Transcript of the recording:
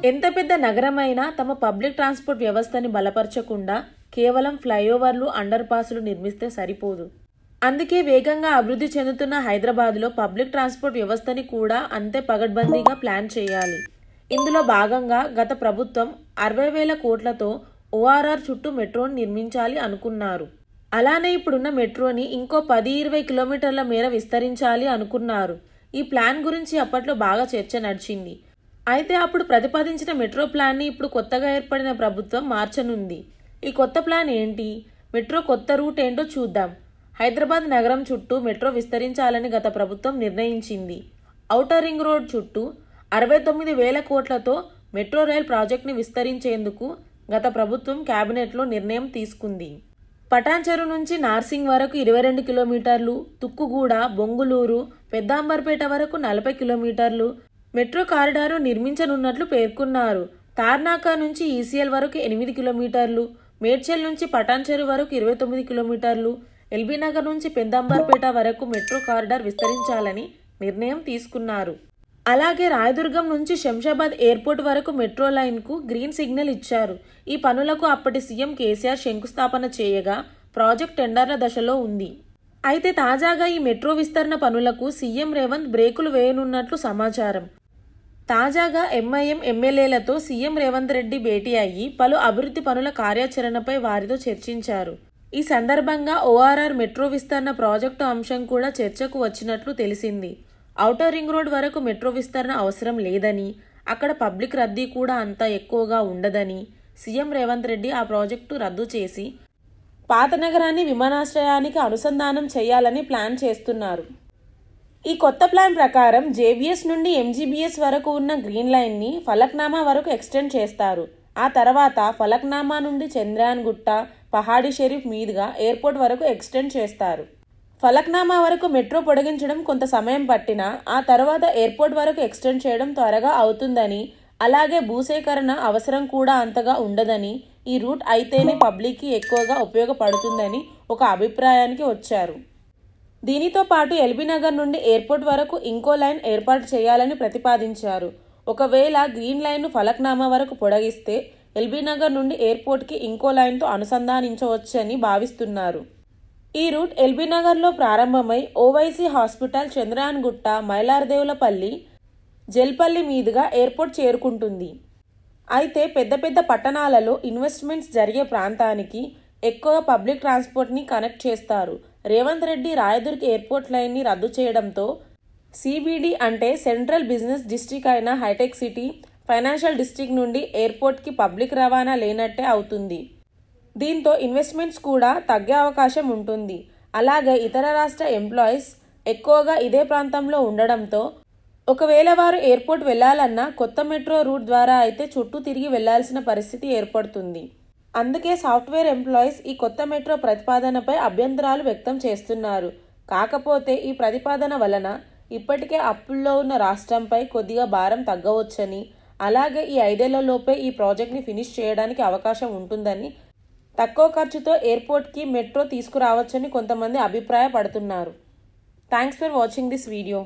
ఎంత పెద్ద నగరమైనా తమ పబ్లిక్ ట్రాన్స్పోర్ట్ వ్యవస్థని బలపరచకుండా కేవలం ఫ్లైఓవర్లు, అండర్ పాస్లు నిర్మిస్తే సరిపోదు. అందుకే వేగంగా అభివృద్ధి చెందుతున్న హైదరాబాద్లో పబ్లిక్ ట్రాన్స్పోర్ట్ వ్యవస్థని కూడా అంతే పగడ్బందీగా ప్లాన్ చేయాలి. ఇందులో భాగంగా గత ప్రభుత్వం 60,000 కోట్లతో ఓఆర్ఆర్ చుట్టూ మెట్రోని నిర్మించాలి అనుకున్నారు. అలానే ఇప్పుడున్న మెట్రోని ఇంకో 10-20 కిలోమీటర్ల మేర విస్తరించాలి అనుకున్నారు. ఈ ప్లాన్ గురించి అప్పట్లో బాగా చర్చ నడిచింది. అయితే అప్పుడు ప్రతిపాదించిన మెట్రో ప్లాన్ని ఇప్పుడు కొత్తగా ఏర్పడిన ప్రభుత్వం మార్చనుంది. ఈ కొత్త ప్లాన్ ఏంటి? మెట్రో కొత్త రూట్ ఏంటో చూద్దాం. హైదరాబాద్ నగరం చుట్టూ మెట్రో విస్తరించాలని గత ప్రభుత్వం నిర్ణయించింది. ఔటర్ రింగ్ రోడ్ చుట్టూ 69,000 కోట్లతో మెట్రో రైల్ ప్రాజెక్టుని విస్తరించేందుకు గత ప్రభుత్వం కేబినెట్లో నిర్ణయం తీసుకుంది. పటాన్చెరు నుంచి నార్సింగ్ వరకు 22 కిలోమీటర్లు, తుక్కుగూడ, బొంగుళూరు, పెద్దాంబర్పేట వరకు 40 కిలోమీటర్లు మెట్రో కారిడారు నిర్మించనున్నట్లు పేర్కొన్నారు. తార్నాక నుంచి ఈసీఎల్ వరకు 8 కిలోమీటర్లు, మేడ్చల్ నుంచి పటాన్చెరు వరకు 29 కిలోమీటర్లు, ఎల్బీనగర్ నుంచి పెద్దాంబర్పేట వరకు మెట్రో కారిడార్ విస్తరించాలని నిర్ణయం తీసుకున్నారు. అలాగే రాయదుర్గం నుంచి శంషాబాద్ ఎయిర్పోర్ట్ వరకు మెట్రో లైన్కు గ్రీన్ సిగ్నల్ ఇచ్చారు. ఈ పనులకు అప్పటి సీఎం కేసీఆర్ శంకుస్థాపన చేయగా ప్రాజెక్ట్ టెండర్ల దశలో ఉంది. అయితే తాజాగా ఈ మెట్రో విస్తరణ పనులకు సీఎం రేవంత్ బ్రేకులు వేయనున్నట్లు సమాచారం. తాజాగా ఎంఐఎం ఎమ్మెల్యేలతో సీఎం రేవంత్ రెడ్డి భేటీ అయ్యి పలు అభివృద్ధి పనుల కార్యాచరణపై వారితో చర్చించారు. ఈ సందర్భంగా ఓఆర్ఆర్ మెట్రో విస్తరణ ప్రాజెక్టు అంశం కూడా చర్చకు వచ్చినట్లు తెలిసింది. ఔటర్ రింగ్ రోడ్ వరకు మెట్రో విస్తరణ అవసరం లేదని, అక్కడ పబ్లిక్ రద్దీ కూడా అంత ఎక్కువగా ఉండదని సీఎం రేవంత్ రెడ్డి ఆ ప్రాజెక్టు రద్దు చేసి పాత నగరాన్ని విమానాశ్రయానికి అనుసంధానం చేయాలని ప్లాన్ చేస్తున్నారు. ఈ కొత్త ప్లాన్ ప్రకారం జేబీఎస్ నుండి ఎంజీబీఎస్ వరకు ఉన్న గ్రీన్ లైన్ని ఫలక్నామా వరకు ఎక్స్టెండ్ చేస్తారు. ఆ తర్వాత ఫలక్నామా నుండి చంద్రయాన్ గుట్ట, పహాడీ షరీఫ్ మీదుగా ఎయిర్పోర్ట్ వరకు ఎక్స్టెండ్ చేస్తారు. ఫలక్నామా వరకు మెట్రో పొడిగించడం కొంత సమయం పట్టినా ఆ తర్వాత ఎయిర్పోర్ట్ వరకు ఎక్స్టెండ్ చేయడం త్వరగా అవుతుందని, అలాగే భూసేకరణ అవసరం కూడా అంతగా ఉండదని, ఈ రూట్ అయితేనే పబ్లిక్కి ఎక్కువగా ఉపయోగపడుతుందని ఒక అభిప్రాయానికి వచ్చారు. దీనితో పాటు ఎల్బీనగర్ నుండి ఎయిర్పోర్ట్ వరకు ఇంకో లైన్ ఏర్పాటు చేయాలని ప్రతిపాదించారు. ఒకవేళ గ్రీన్ లైన్ను ఫలక్నామా వరకు పొడిగిస్తే ఎల్బీనగర్ నుండి ఎయిర్పోర్ట్కి ఇంకో లైన్తో అనుసంధానించవచ్చని భావిస్తున్నారు. ఈ రూట్ ఎల్బీనగర్లో ప్రారంభమై ఓవైసీ హాస్పిటల్, చంద్రయాన్ గుట్ట, మైలార్దేవులపల్లి, జల్పల్లి మీదుగా ఎయిర్పోర్ట్ చేరుకుంటుంది. అయితే పెద్ద పెద్ద పట్టణాలలో ఇన్వెస్ట్మెంట్స్ జరిగే ప్రాంతానికి ఎక్కువ పబ్లిక్ ట్రాన్స్పోర్ట్ని కనెక్ట్ చేస్తారు. రేవంత్ రెడ్డి రాయదుర్గ్ ఎయిర్పోర్ట్ లైన్ని రద్దు చేయడంతో సిబిడి అంటే సెంట్రల్ బిజినెస్ డిస్ట్రిక్ట్ అయిన హైటెక్ సిటీ, ఫైనాన్షియల్ డిస్ట్రిక్ట్ నుండి ఎయిర్పోర్ట్కి పబ్లిక్ రవాణా లేనట్టే అవుతుంది. దీంతో ఇన్వెస్ట్మెంట్స్ కూడా తగ్గే అవకాశం ఉంటుంది. అలాగే ఇతర రాష్ట్ర ఎంప్లాయీస్ ఎక్కువగా ఇదే ప్రాంతంలో ఉండడంతో ఒకవేళ వారు ఎయిర్పోర్ట్ వెళ్లాలన్నా కొత్త మెట్రో రూట్ ద్వారా అయితే చుట్టూ తిరిగి వెళ్లాల్సిన పరిస్థితి ఏర్పడుతుంది. అందుకే సాఫ్ట్వేర్ ఎంప్లాయీస్ ఈ కొత్త మెట్రో ప్రతిపాదనపై అభ్యంతరాలు వ్యక్తం చేస్తున్నారు. కాకపోతే ఈ ప్రతిపాదన వలన ఇప్పటికే అప్పుల్లో ఉన్న రాష్ట్రంపై కొద్దిగా భారం తగ్గవచ్చని, అలాగే ఈ 5 ఏళ్లలోపే ఈ ప్రాజెక్ట్ని ఫినిష్ చేయడానికి అవకాశం ఉంటుందని, తక్కువ ఖర్చుతో ఎయిర్పోర్ట్కి మెట్రో తీసుకురావచ్చని కొంతమంది అభిప్రాయపడుతున్నారు. Thanks for watching this video.